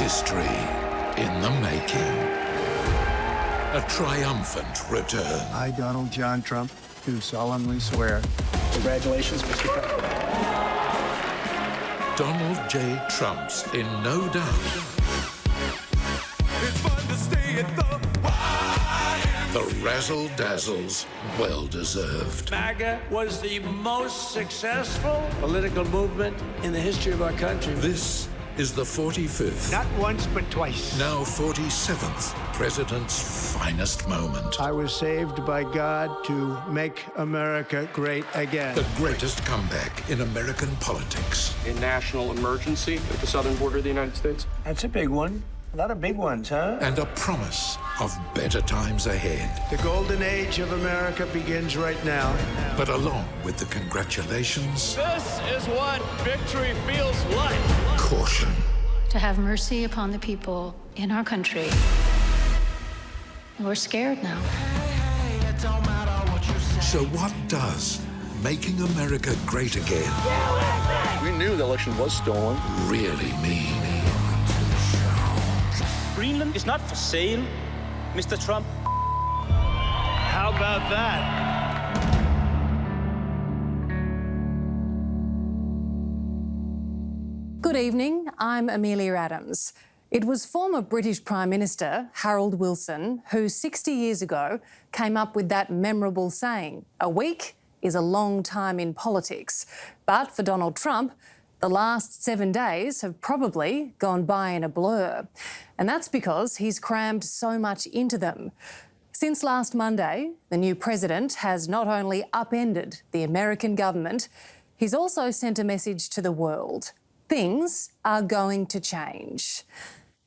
History in the making. A triumphant return. I, Donald John Trump, do solemnly swear. Congratulations, Mr. President. Donald J. Trump's in no doubt. It's fun to stay at the White. The razzle dazzles, well deserved. MAGA was the most successful political movement in the history of our country. This is the 45th, Not once, but twice. now 47th, President's finest moment. I was saved by God to make America great again. The greatest comeback in American politics. A national emergency at the southern border of the United States. That's a big one. A lot of big ones, huh? And a promise of better times ahead. The golden age of America begins right now. But along with the congratulations, This is what victory feels like. caution. To have mercy upon the people in our country. We're scared now. So what does making America great again We knew the election was stolen. really mean? Greenland is not for sale, Mr. Trump. How about that? Good evening, I'm Amelia Adams. It was former British Prime Minister Harold Wilson who 60 years ago came up with that memorable saying, "A week is a long time in politics." But for Donald Trump, the last 7 days have probably gone by in a blur. And that's because he's crammed so much into them. Since last Monday, the new president has not only upended the American government, he's also sent a message to the world. Things are going to change.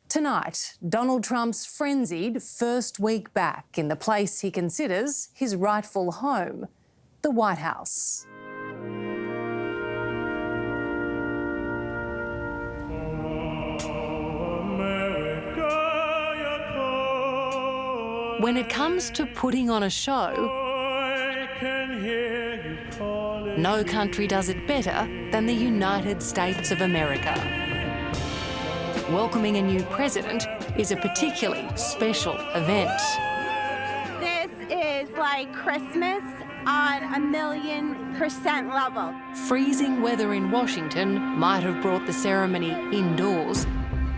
Tonight, Donald Trump's frenzied first week back in the place he considers his rightful home, the White House. When it comes to putting on a show, no country does it better than the United States of America. Welcoming a new president is a particularly special event. This is like Christmas on 1,000,000% level. Freezing weather in Washington might have brought the ceremony indoors,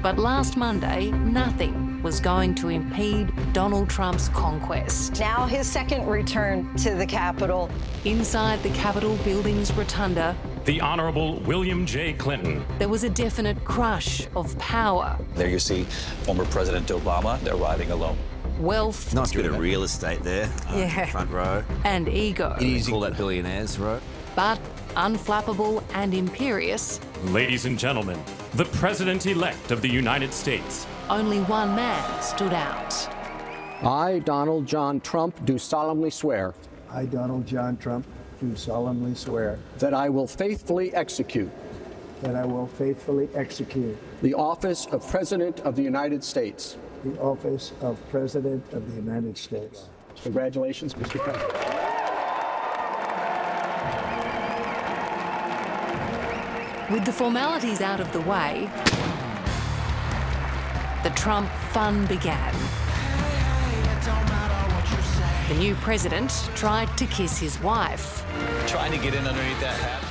but last Monday, nothing was going to impede Donald Trump's conquest. Now his second return to the Capitol. Inside the Capitol building's rotunda, The Honorable William J. Clinton. there was a definite crush of power, There you see former President Obama. They're riding alone. wealth, Nice bit of real estate there. Front row. and ego. Easy. Call that billionaires row. But unflappable and imperious, Ladies and gentlemen, the President-elect of the United States. only one man stood out. I, Donald John Trump, do solemnly swear I, Donald John Trump, do solemnly swear that I will faithfully execute that I will faithfully execute the office of President of the United States. the office of President of the United States. Congratulations, Mr. President. With the formalities out of the way, the Trump fun began. The new president tried to kiss his wife, Trying to get in underneath that hat.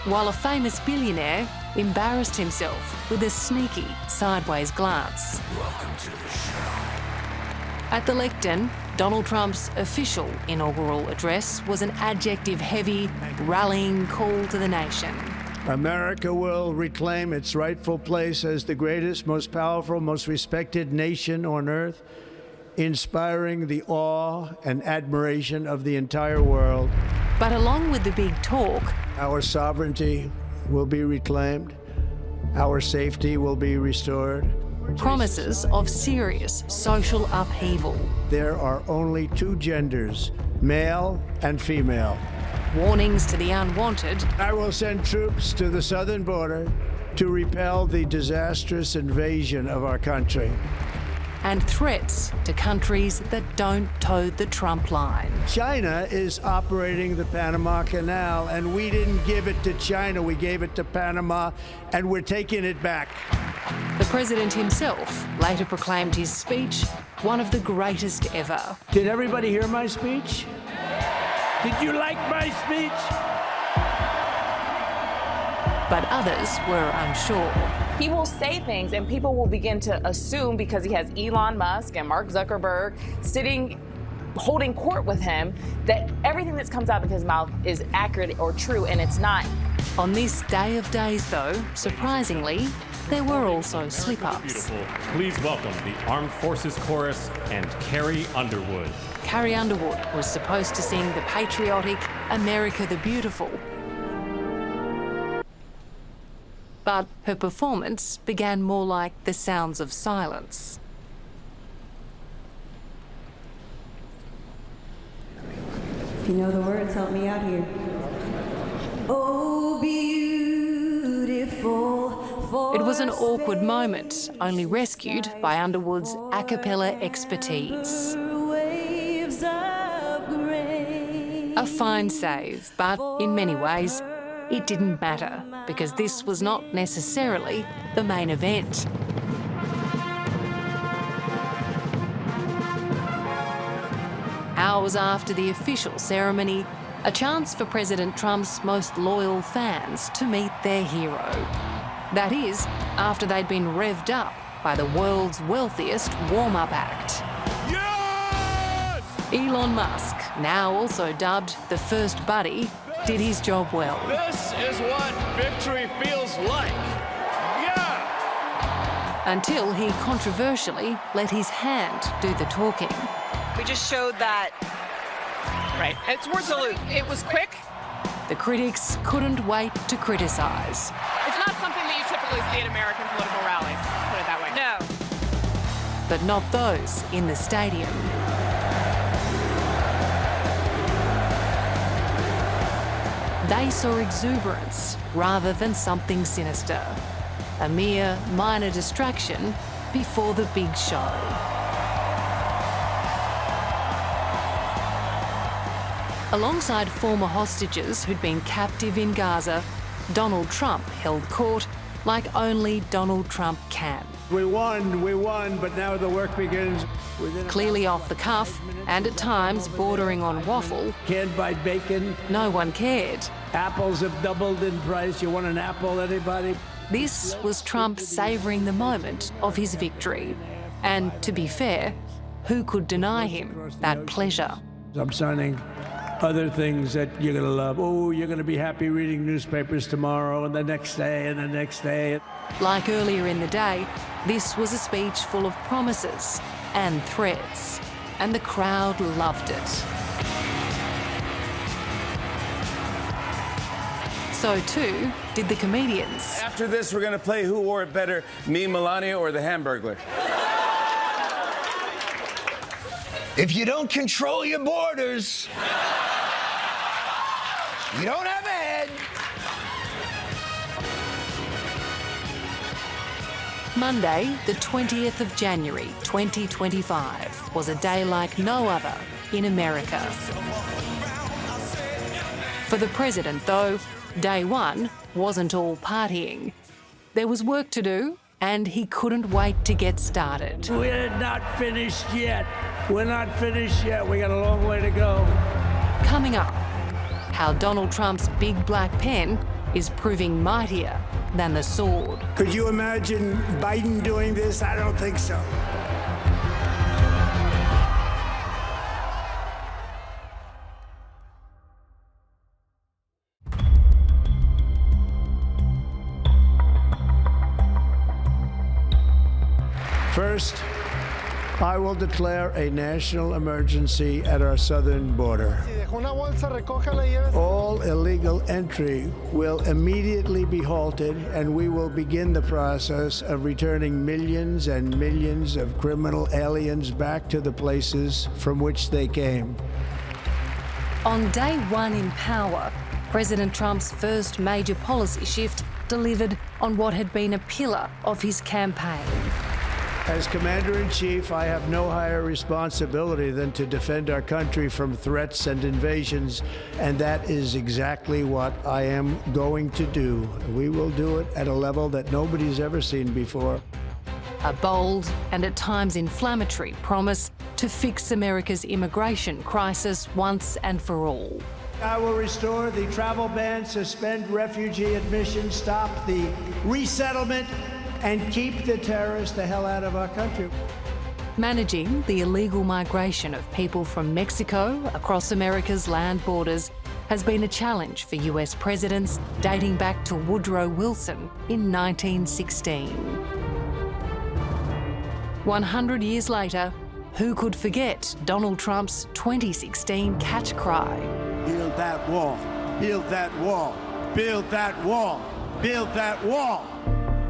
while a famous billionaire embarrassed himself with a sneaky sideways glance. Welcome to the show. At the lectern, Donald Trump's official inaugural address was an adjective-heavy, rallying call to the nation. America will reclaim its rightful place as the greatest, most powerful, most respected nation on earth, inspiring the awe and admiration of the entire world. But along with the big talk, Our sovereignty will be reclaimed. Our safety will be restored. promises of serious social upheaval, There are only two genders, male and female. warnings to the unwanted, I will send troops to the southern border to repel the disastrous invasion of our country. and threats to countries that don't toe the Trump line. China is operating the Panama Canal, and we didn't give it to China. We gave it to Panama, and we're taking it back. The president himself later proclaimed his speech one of the greatest ever. Did everybody hear my speech? Did you like my speech? But others were unsure. He will say things and people will begin to assume, because he has Elon Musk and Mark Zuckerberg holding court with him, that everything that comes out of his mouth is accurate or true, and it's not. On this day of days, though, surprisingly, there were also slip-ups. Please welcome the Armed Forces Chorus and Carrie Underwood. Carrie Underwood was supposed to sing the patriotic America the Beautiful. But her performance began more like the sounds of silence. If you know the words, help me out here. Oh, beautiful. It was an awkward moment, only rescued by Underwood's a cappella expertise. A fine save, but in many ways, it didn't matter, because this was not necessarily the main event. Hours after the official ceremony, a chance for President Trump's most loyal fans to meet their hero. That is, after they'd been revved up by the world's wealthiest warm-up act. Yes! Elon Musk, now also dubbed the First Buddy, did his job well. This is what victory feels like. Yeah! Until he controversially let his hand do the talking. We just showed that. Right. It's worth a salute. It was quick. The critics couldn't wait to criticise. It's not something that you typically see at American political rallies, put it that way. No. But not those in the stadium. They saw exuberance rather than something sinister. A mere minor distraction before the big show. Alongside former hostages who'd been captive in Gaza, Donald Trump held court like only Donald Trump can. We won, but now the work begins. Clearly off the cuff, and at times bordering on waffle. Can't buy bacon. No one cared. Apples have doubled in price. You want an apple, anybody? This was Trump savouring the moment of his victory. And to be fair, who could deny him that pleasure? I'm signing other things that you're going to love. Oh, you're going to be happy reading newspapers tomorrow and the next day and the next day. Like earlier in the day, this was a speech full of promises and threats, and the crowd loved it. So too did the comedians. After this, we're going to play Who Wore It Better, me, Melania, or the Hamburglar. If you don't control your borders, you don't have a head. Monday, the 20th of January, 2025, was a day like no other in America. For the president, though, day one wasn't all partying. There was work to do, and he couldn't wait to get started. We're not finished yet. We're not finished yet. We got a long way to go. Coming up, how Donald Trump's big black pen is proving mightier than the sword. Could you imagine Biden doing this? I don't think so. First, I will declare a national emergency at our southern border. All illegal entry will immediately be halted, and we will begin the process of returning millions and millions of criminal aliens back to the places from which they came. On day one in power, President Trump's first major policy shift delivered on what had been a pillar of his campaign. As Commander-in-Chief, I have no higher responsibility than to defend our country from threats and invasions, and that is exactly what I am going to do. We will do it at a level that nobody's ever seen before. A bold and at times inflammatory promise to fix America's immigration crisis once and for all. I will restore the travel ban, suspend refugee admission, stop the resettlement, and keep the terrorists the hell out of our country. Managing the illegal migration of people from Mexico across America's land borders has been a challenge for US presidents dating back to Woodrow Wilson in 1916. 100 years later, who could forget Donald Trump's 2016 catch cry? Build that wall, build that wall, build that wall, build that wall.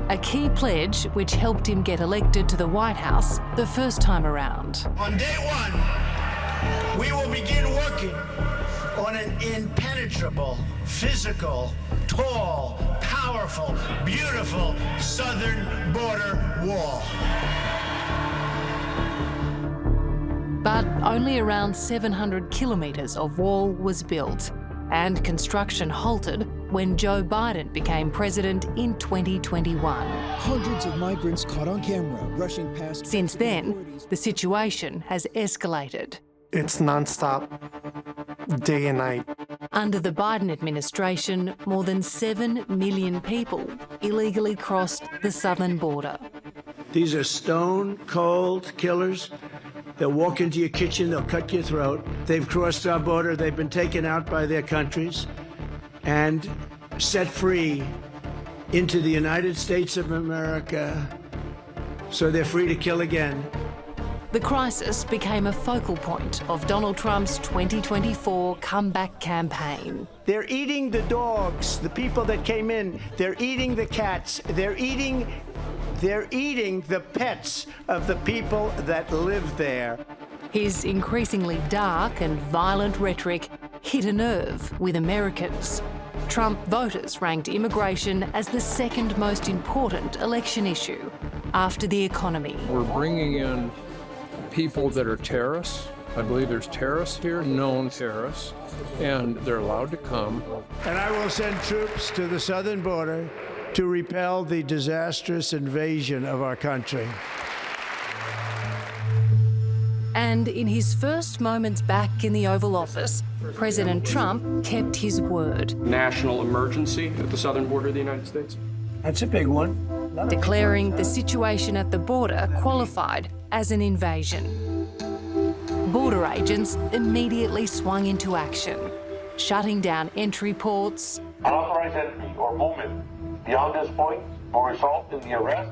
A key pledge which helped him get elected to the White House the first time around. On day one, we will begin working on an impenetrable, physical, tall, powerful, beautiful southern border wall. But only around 700 kilometres of wall was built, and construction halted when Joe Biden became president in 2021. Hundreds of migrants caught on camera rushing past. Since then, the situation has escalated. It's nonstop, day and night. Under the Biden administration, more than 7 million people illegally crossed the southern border. These are stone-cold killers. They'll walk into your kitchen, they'll cut your throat. They've crossed our border, they've been taken out by their countries and set free into the United States of America, so they're free to kill again. The crisis became a focal point of Donald Trump's 2024 comeback campaign. They're eating the dogs, the people that came in. They're eating the cats. They're eating the pets of the people that live there. His increasingly dark and violent rhetoric hit a nerve with Americans. Trump voters ranked immigration as the second most important election issue after the economy. We're bringing in people that are terrorists. I believe there's terrorists here, known terrorists, and they're allowed to come. And I will send troops to the southern border to repel the disastrous invasion of our country. And in his first moments back in the Oval Office, President Trump kept his word. National emergency at the southern border of the United States. That's a big one. Declaring the situation at the border qualified as an invasion. Border agents immediately swung into action, shutting down entry ports. Unauthorized entry or movement beyond this point will result in the arrest,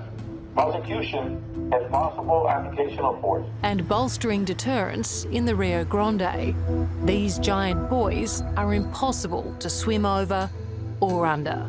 prosecution, and possible application of force. And bolstering deterrence in the Rio Grande. These giant buoys are impossible to swim over or under.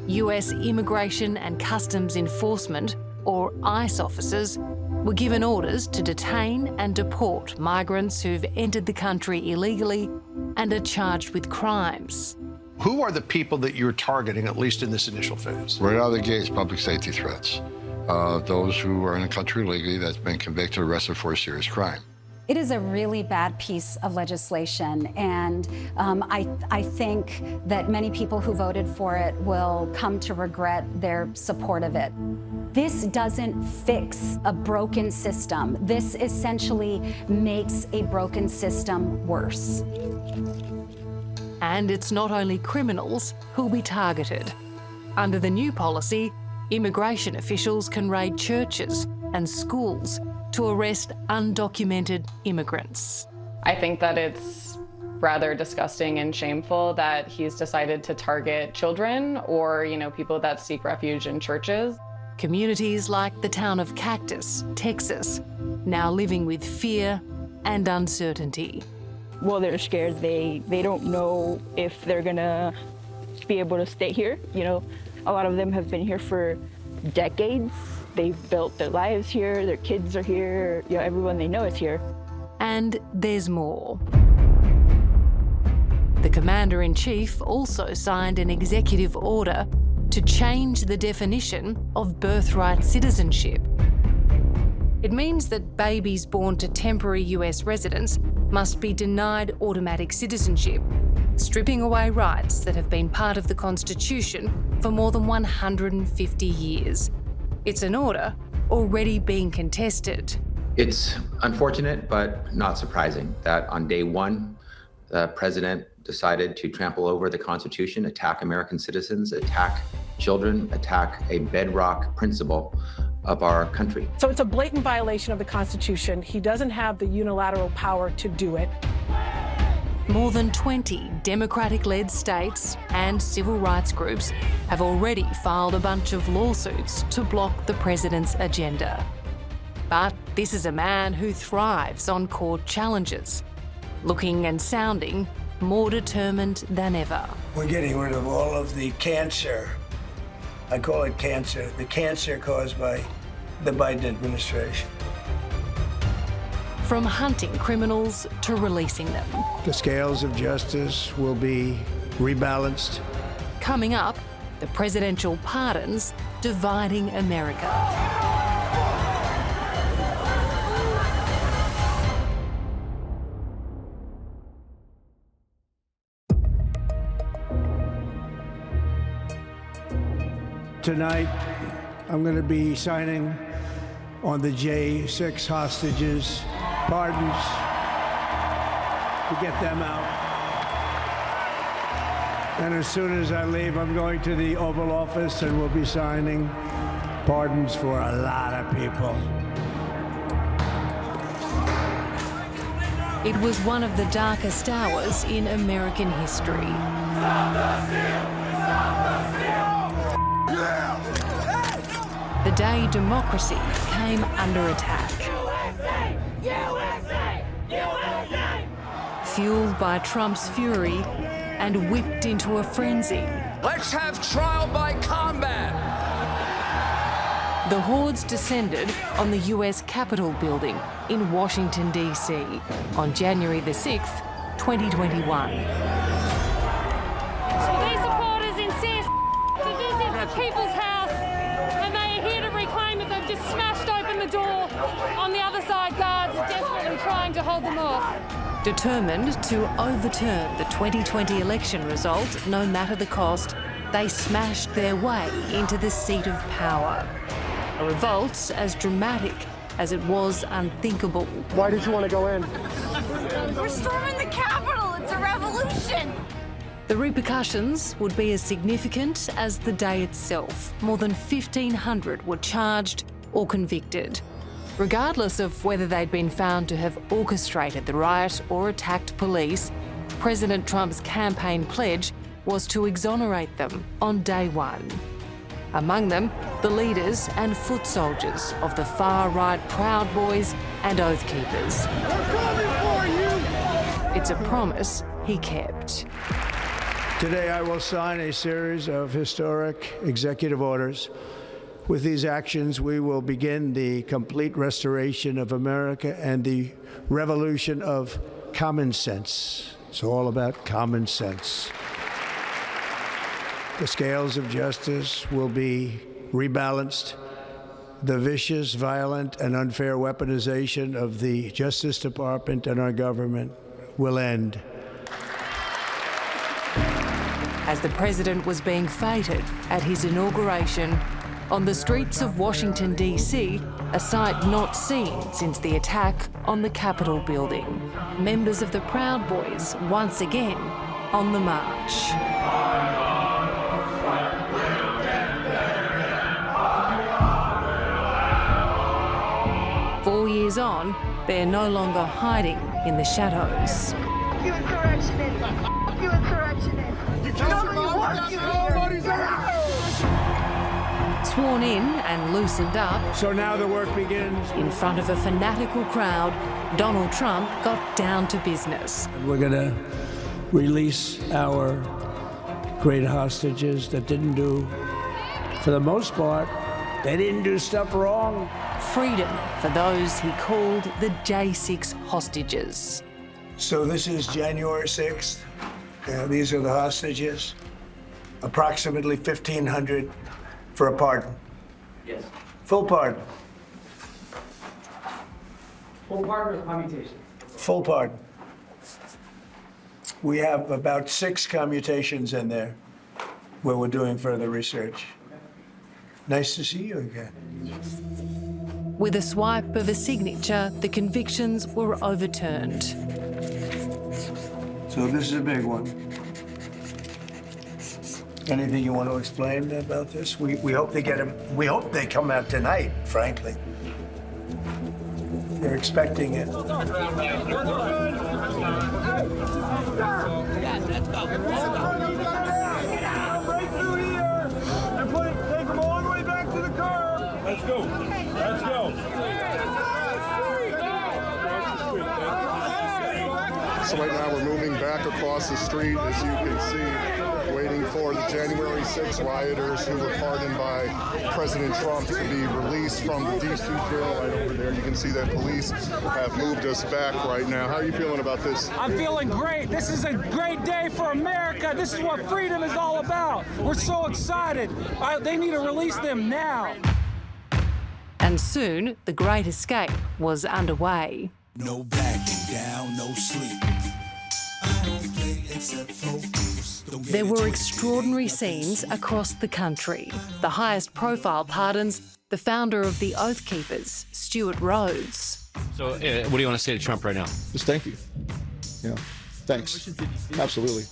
US Immigration and Customs Enforcement, or ICE officers, were given orders to detain and deport migrants who've entered the country illegally and are charged with crimes. Who are the people that you're targeting, at least in this initial phase? Right out of the gates, public safety threats. Those who are in the country illegally that's been convicted or arrested for a serious crime. It is a really bad piece of legislation, and I think that many people who voted for it will come to regret their support of it. This doesn't fix a broken system. This essentially makes a broken system worse. And it's not only criminals who'll be targeted. Under the new policy, immigration officials can raid churches and schools to arrest undocumented immigrants. I think that it's rather disgusting and shameful that he's decided to target children or, people that seek refuge in churches. Communities like the town of Cactus, Texas, now living with fear and uncertainty. Well, they're scared. They don't know if they're gonna be able to stay here. A lot of them have been here for decades. They've built their lives here, their kids are here, everyone they know is here. And there's more. The Commander-in-Chief also signed an executive order to change the definition of birthright citizenship. It means that babies born to temporary US residents must be denied automatic citizenship, stripping away rights that have been part of the Constitution for more than 150 years. It's an order already being contested. It's unfortunate, but not surprising, that on day one, the president decided to trample over the Constitution, attack American citizens, attack children, attack a bedrock principle of our country. So it's a blatant violation of the Constitution. He doesn't have the unilateral power to do it. More than 20 Democratic-led states and civil rights groups have already filed a bunch of lawsuits to block the president's agenda. But this is a man who thrives on court challenges, looking and sounding more determined than ever. We're getting rid of all of the cancer. I call it cancer, the cancer caused by the Biden administration. From hunting criminals to releasing them. The scales of justice will be rebalanced. Coming up, the presidential pardons dividing America. Tonight, I'm going to be signing on the J6 hostages' pardons to get them out. And as soon as I leave, I'm going to the Oval Office and we'll be signing pardons for a lot of people. It was one of the darkest hours in American history. The day democracy came under attack. USA! USA! Fueled by Trump's fury and whipped into a frenzy. Let's have trial by combat! The hordes descended on the US Capitol building in Washington, D.C. on January the 6th, 2021. These supporters insist that this is the people's house and they are here to reclaim it. They've just smashed open the door. On the other side, guards are desperately trying to hold them off. Determined to overturn the 2020 election result, no matter the cost, they smashed their way into the seat of power. A revolt as dramatic as it was unthinkable. Why did you want to go in? We're storming the Capitol. It's a revolution. The repercussions would be as significant as the day itself. More than 1,500 were charged or convicted. Regardless of whether they'd been found to have orchestrated the riot or attacked police, President Trump's campaign pledge was to exonerate them on day one. Among them, the leaders and foot soldiers of the far-right Proud Boys and Oath Keepers. We're coming for you! It's a promise he kept. Today I will sign a series of historic executive orders. With these actions, we will begin the complete restoration of America and the revolution of common sense. It's all about common sense. The scales of justice will be rebalanced. The vicious, violent, and unfair weaponization of the Justice Department and our government will end. As the president was being feted at his inauguration, on the streets of Washington, D.C., a sight not seen since the attack on the Capitol building. Members of the Proud Boys once again on the march. 4 years on, they're no longer hiding in the shadows. You insurrectionist! You insurrectionist! You killed your Sworn in and loosened up. So now the work begins. In front of a fanatical crowd, Donald Trump got down to business. We're going to release our great hostages that didn't do, for the most part, they didn't do stuff wrong. Freedom for those he called the J6 hostages. So this is January 6th. These are the hostages. Approximately 1,500 for a pardon. Yes. Full pardon. Full pardon or commutation? Full pardon. We have about 6 commutations in there where we're doing further research. Nice to see you again. With a swipe of a signature, the convictions were overturned. So this is a big one. Anything you want to explain about this? We hope they get them. We hope they come out tonight, frankly. They're expecting it. Let's go. Let's go. So right now we're moving back across the street, as you can see, waiting for the January 6th rioters who were pardoned by President Trump to be released from the D.C. jail right over there. You can see that police have moved us back right now. How are you feeling about this? I'm feeling great. This is a great day for America. This is what freedom is all about. We're so excited. They need to release them now. And soon, the Great Escape was underway. No backing down, no sleep. I don't play except focus. There were extraordinary scenes across the country. The highest profile pardons, the founder of the Oath Keepers, Stuart Rhodes. So what do you want to say to Trump right now? Just thank you. Yeah, thanks. Absolutely.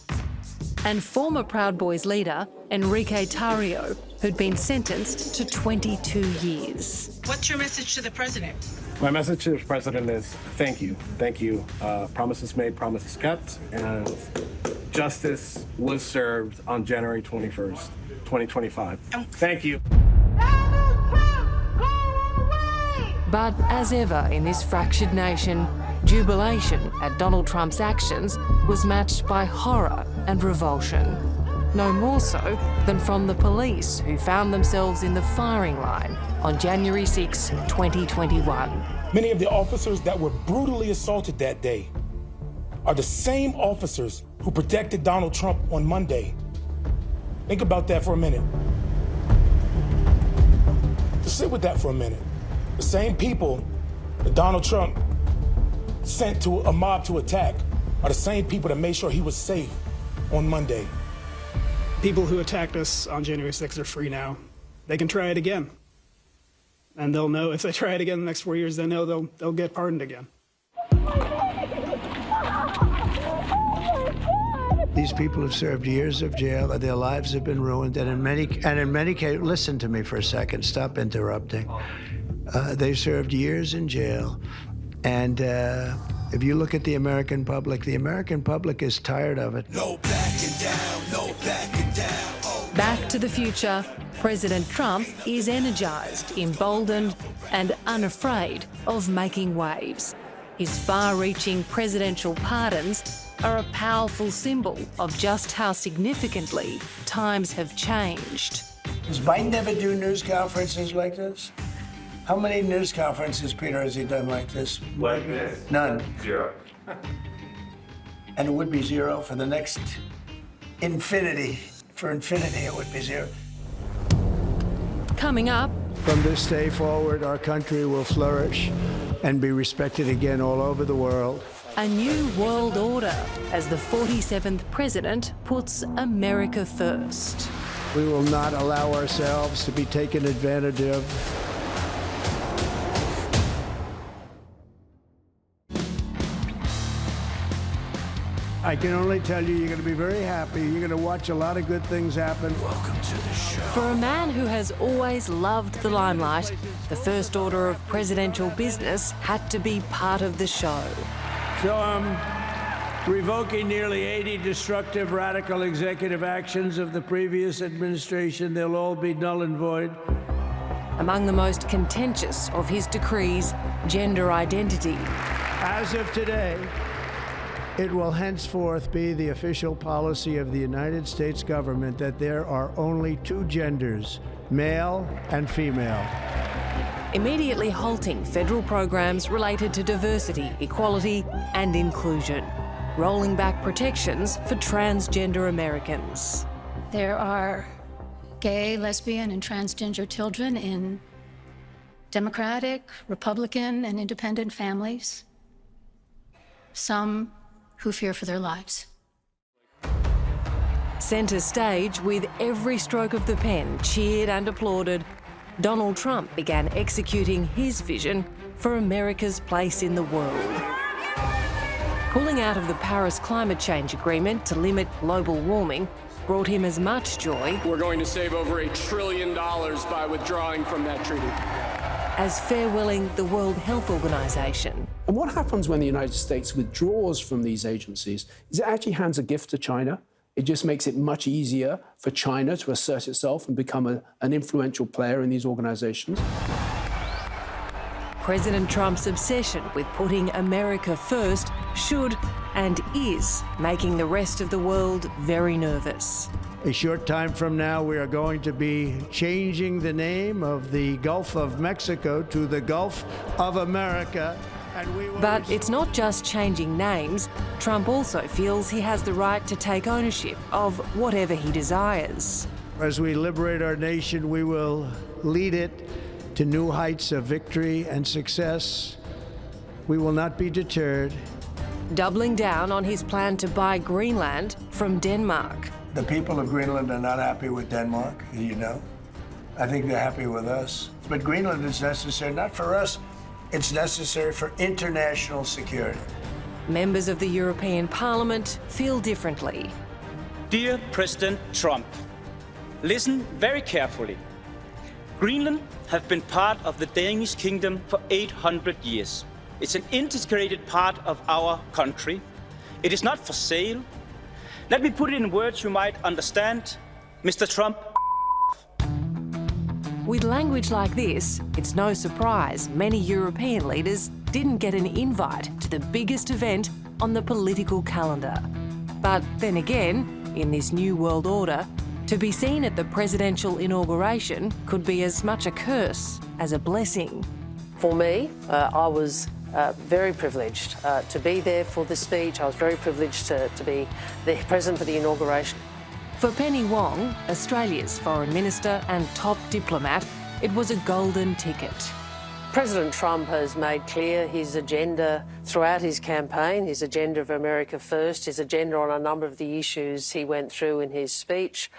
And former Proud Boys leader, Enrique Tarrio, who'd been sentenced to 22 years. What's your message to the president? My message to the president is thank you. Thank you. Promises made, promises kept, and justice was served on January 21st, 2025. Thank you. But as ever in this fractured nation, jubilation at Donald Trump's actions was matched by horror and revulsion. No more so than from the police who found themselves in the firing line on January 6, 2021. Many of the officers that were brutally assaulted that day are the same officers who protected Donald Trump on Monday. Think about that for a minute. Just sit with that for a minute. The same people that Donald Trump sent to a mob to attack are the same people that made sure he was safe on Monday. People who attacked us on January 6th are free now. They can try it again. And they'll know if they try it again in the next 4 years, they know they'll get pardoned again. These people have served years of jail, and their lives have been ruined. And in many cases, listen to me for a second. Stop interrupting. They've served years in jail, and if you look at the American public is tired of it. No backing down, no backing down. Oh. Back to the future, President Trump is energised, emboldened and unafraid of making waves. His far-reaching presidential pardons are a powerful symbol of just how significantly times have changed. Does Biden ever do news conferences like this? How many news conferences, Peter, has he done like this? Like this? None. 0. And it would be 0 for the next infinity. For infinity, it would be 0. Coming up. From this day forward, our country will flourish and be respected again all over the world. A new world order as the 47th president puts America first. We will not allow ourselves to be taken advantage of. I can only tell you, you're going to be very happy. You're going to watch a lot of good things happen. Welcome to the show. For a man who has always loved the limelight, the first order of presidential business had to be part of the show. So I'm revoking nearly 80 destructive, radical executive actions of the previous administration. They'll all be null and void. Among the most contentious of his decrees, gender identity. As of today, it will henceforth be the official policy of the United States government that there are only 2 genders, male and female. Immediately halting federal programs related to diversity, equality and inclusion. Rolling back protections for transgender Americans. There are gay, lesbian and transgender children in Democratic, Republican, and independent families, some who fear for their lives. Centre stage, with every stroke of the pen cheered and applauded, Donald Trump began executing his vision for America's place in the world. Pulling out of the Paris Climate Change Agreement to limit global warming brought him as much joy. We're going to save over $1 trillion by withdrawing from that treaty. As farewelling the World Health Organization. And what happens when the United States withdraws from these agencies is it actually hands a gift to China. It just makes it much easier for China to assert itself and become an influential player in these organizations. President Trump's obsession with putting America first should and is making the rest of the world very nervous. A short time from now, we are going to be changing the name of the Gulf of Mexico to the Gulf of America. But it's not just changing names. Trump also feels he has the right to take ownership of whatever he desires. As we liberate our nation, we will lead it to new heights of victory and success. We will not be deterred. Doubling down on his plan to buy Greenland from Denmark. The people of Greenland are not happy with Denmark, you know. I think they're happy with us. But Greenland is necessary, not for us, it's necessary for international security. Members of the European Parliament feel differently. Dear President Trump, listen very carefully. Greenland has been part of the Danish kingdom for 800 years. It's an integrated part of our country. It is not for sale. Let me put it in words you might understand. Mr. Trump. With language like this, it's no surprise many European leaders didn't get an invite to the biggest event on the political calendar. But then again, in this new world order, to be seen at the presidential inauguration could be as much a curse as a blessing. For me, I was very privileged to be there for the speech. I was very privileged to be the present for the inauguration. For Penny Wong, Australia's foreign minister and top diplomat, it was a golden ticket. President Trump has made clear his agenda throughout his campaign, his agenda of America first, his agenda on a number of the issues he went through in his speech.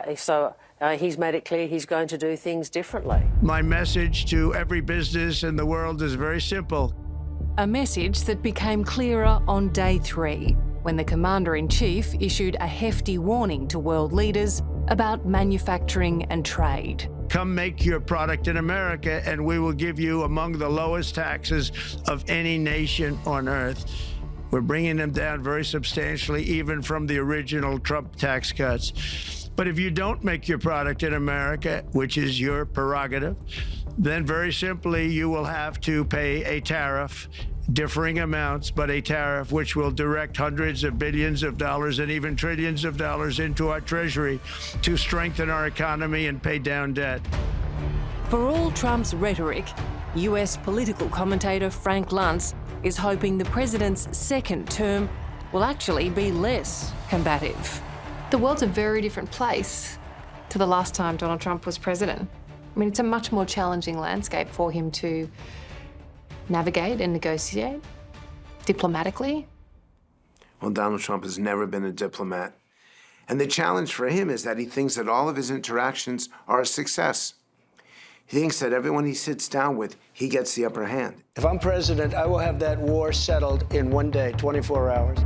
He's made it clear he's going to do things differently. My message to every business in the world is very simple. A message that became clearer on day 3, when the Commander-in-Chief issued a hefty warning to world leaders about manufacturing and trade. Come make your product in America and we will give you among the lowest taxes of any nation on earth. We're bringing them down very substantially, even from the original Trump tax cuts. But if you don't make your product in America, which is your prerogative, then very simply you will have to pay a tariff, differing amounts, but a tariff which will direct hundreds of billions of dollars and even trillions of dollars into our treasury to strengthen our economy and pay down debt. For all Trump's rhetoric, US political commentator Frank Luntz is hoping the president's second term will actually be less combative. The world's a very different place to the last time Donald Trump was president. I mean, it's a much more challenging landscape for him to navigate and negotiate diplomatically. Well, Donald Trump has never been a diplomat. And the challenge for him is that he thinks that all of his interactions are a success. He thinks that everyone he sits down with, he gets the upper hand. If I'm president, I will have that war settled in one day, 24 hours.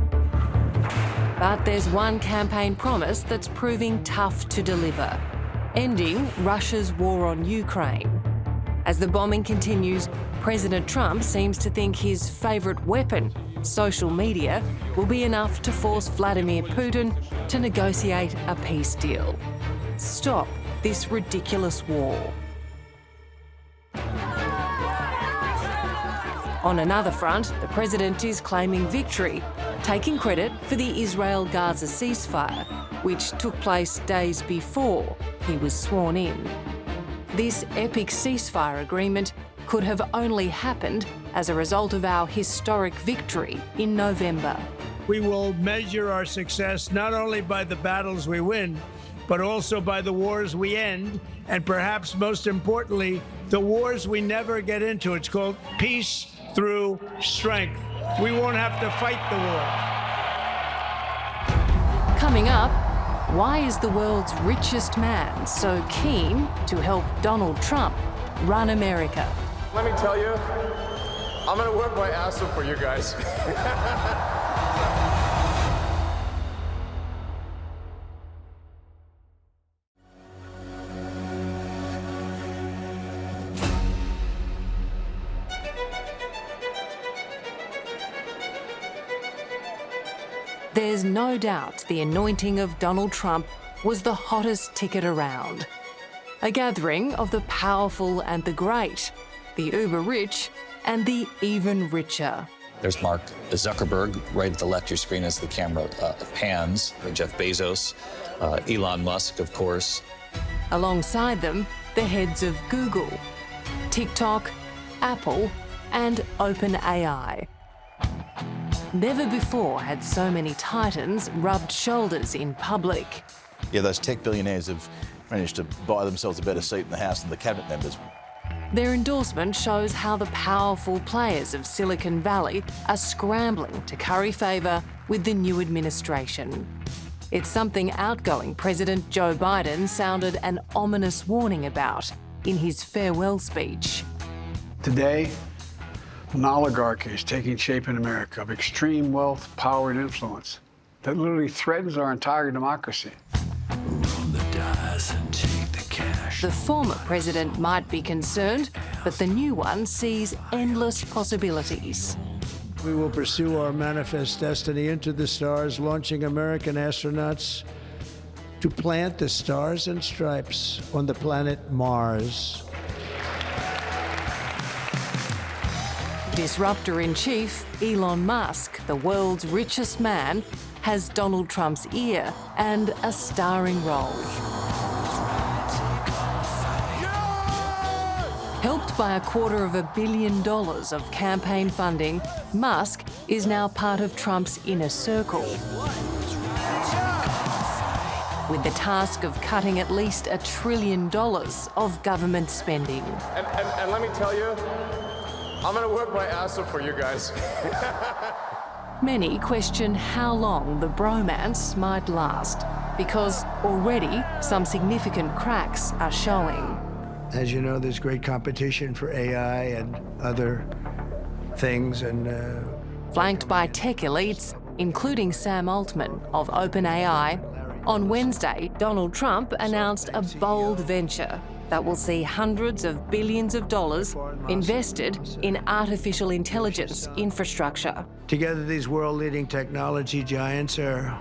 But there's one campaign promise that's proving tough to deliver: ending Russia's war on Ukraine. As the bombing continues, President Trump seems to think his favourite weapon, social media, will be enough to force Vladimir Putin to negotiate a peace deal. Stop this ridiculous war. On another front, the president is claiming victory, taking credit for the Israel-Gaza ceasefire, which took place days before he was sworn in. This epic ceasefire agreement could have only happened as a result of our historic victory in November. We will measure our success not only by the battles we win, but also by the wars we end, and perhaps most importantly, the wars we never get into. It's called peace through strength. We won't have to fight the war. Coming up, why is the world's richest man so keen to help Donald Trump run America? Let me tell you, I'm gonna work my ass off for you guys. There's no doubt the anointing of Donald Trump was the hottest ticket around. A gathering of the powerful and the great, the uber-rich and the even richer. There's Mark Zuckerberg right at the left of your screen as the camera pans. Jeff Bezos, Elon Musk, of course. Alongside them, the heads of Google, TikTok, Apple and OpenAI. Never before had so many titans rubbed shoulders in public. Yeah, those tech billionaires have managed to buy themselves a better seat in the House than the cabinet members. Their endorsement shows how the powerful players of Silicon Valley are scrambling to curry favour with the new administration. It's something outgoing President Joe Biden sounded an ominous warning about in his farewell speech. Today, an oligarchy is taking shape in America of extreme wealth, power, and influence that literally threatens our entire democracy. Roll the dice and take the cash. The former president might be concerned, but the new one sees endless possibilities. We will pursue our manifest destiny into the stars, launching American astronauts to plant the stars and stripes on the planet Mars. Disruptor-in-chief Elon Musk, the world's richest man, has Donald Trump's ear and a starring role. Helped by $250 million of campaign funding, Musk is now part of Trump's inner circle, with the task of cutting at least $1 trillion of government spending. And let me tell you, I'm gonna work my ass off for you guys. Many question how long the bromance might last, because already some significant cracks are showing. As you know, there's great competition for AI and other things, and Flanked by tech elites, including Sam Altman of OpenAI, on Wednesday, Donald Trump announced a bold venture that will see hundreds of billions of dollars invested in artificial intelligence infrastructure. Together, these world-leading technology giants are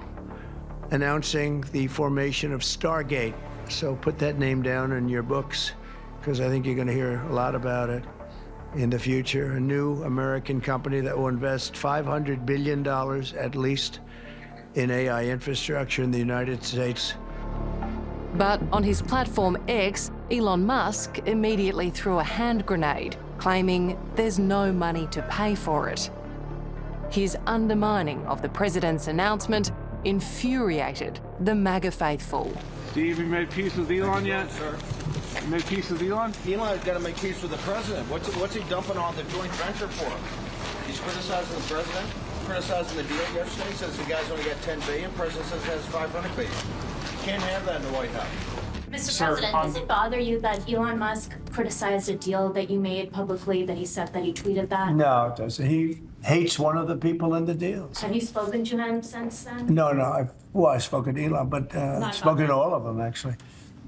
announcing the formation of Stargate. So put that name down in your books, because I think you're going to hear a lot about it in the future. A new American company that will invest $500 billion at least in AI infrastructure in the United States. But on his platform X, Elon Musk immediately threw a hand grenade, claiming there's no money to pay for it. His undermining of the president's announcement infuriated the MAGA faithful. Steve, you made peace with Elon yet? Sir. You made peace with Elon? Elon's got to make peace with the president. What's he dumping on the joint venture for? He's criticizing the president, criticizing the deal yesterday. He says the guy's only got $10 billion. President says he has $500 billion. Can't have that in the White House. Mr. President, does it bother you that Elon Musk criticized a deal that you made publicly, that he said that he tweeted that? No, it doesn't. He hates one of the people in the deals. Have you spoken to him since then? No, I've spoken to Elon, but I've spoken to all of them, actually.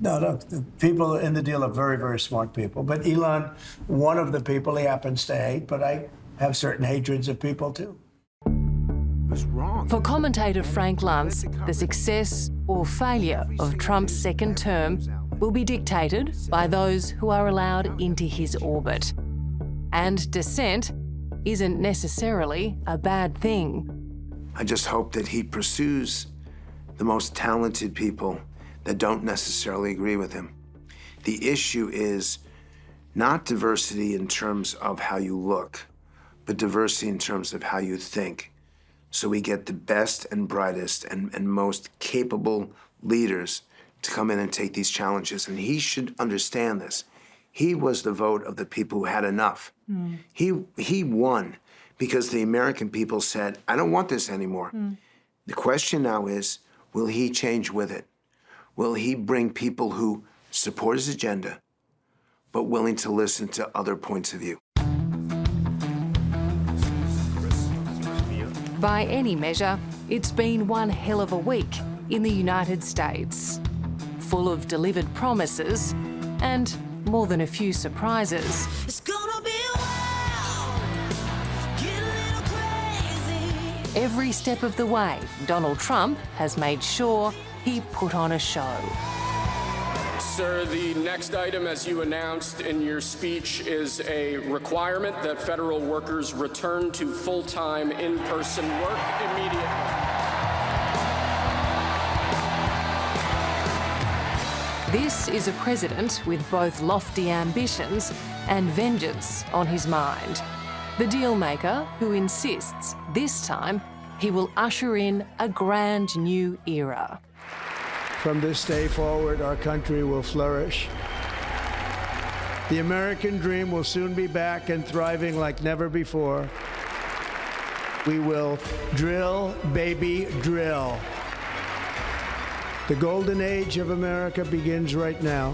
No, the people in the deal are very, very smart people. But Elon, one of the people he happens to hate, but I have certain hatreds of people, too. For commentator Frank Luntz, the success or failure of Trump's second term will be dictated by those who are allowed into his orbit. And dissent isn't necessarily a bad thing. I just hope that he pursues the most talented people that don't necessarily agree with him. The issue is not diversity in terms of how you look, but diversity in terms of how you think. So we get the best and brightest and most capable leaders to come in and take these challenges. And he should understand this. He was the vote of the people who had enough. He won because the American people said, I don't want this anymore. The question now is, will he change with it? Will he bring people who support his agenda, but willing to listen to other points of view? By any measure, it's been one hell of a week in the United States, full of delivered promises and more than a few surprises. It's gonna be wild, get a little crazy. Every step of the way, Donald Trump has made sure he put on a show. Sir, the next item, as you announced in your speech, is a requirement that federal workers return to full-time in-person work immediately. This is a president with both lofty ambitions and vengeance on his mind. The deal maker who insists this time he will usher in a grand new era. From this day forward, our country will flourish. The American dream will soon be back and thriving like never before. We will drill, baby, drill. The golden age of America begins right now.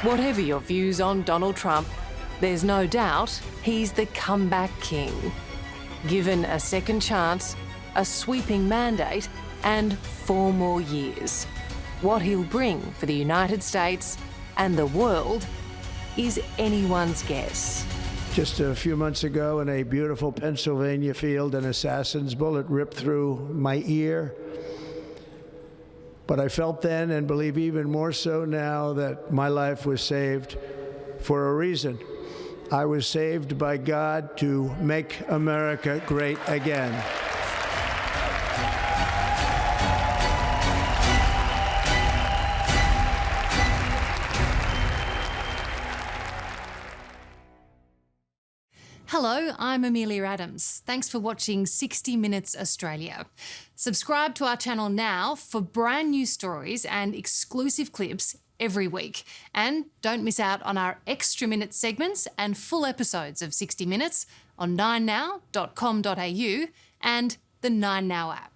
Whatever your views on Donald Trump, there's no doubt he's the comeback king. Given a second chance, a sweeping mandate, and 4 more years. What he'll bring for the United States and the world is anyone's guess. Just a few months ago in a beautiful Pennsylvania field, an assassin's bullet ripped through my ear. But I felt then, and believe even more so now, that my life was saved for a reason. I was saved by God to make America great again. Hello, I'm Amelia Adams. Thanks for watching 60 Minutes Australia. Subscribe to our channel now for brand new stories and exclusive clips every week. And don't miss out on our extra minute segments and full episodes of 60 Minutes on 9now.com.au and the 9Now app.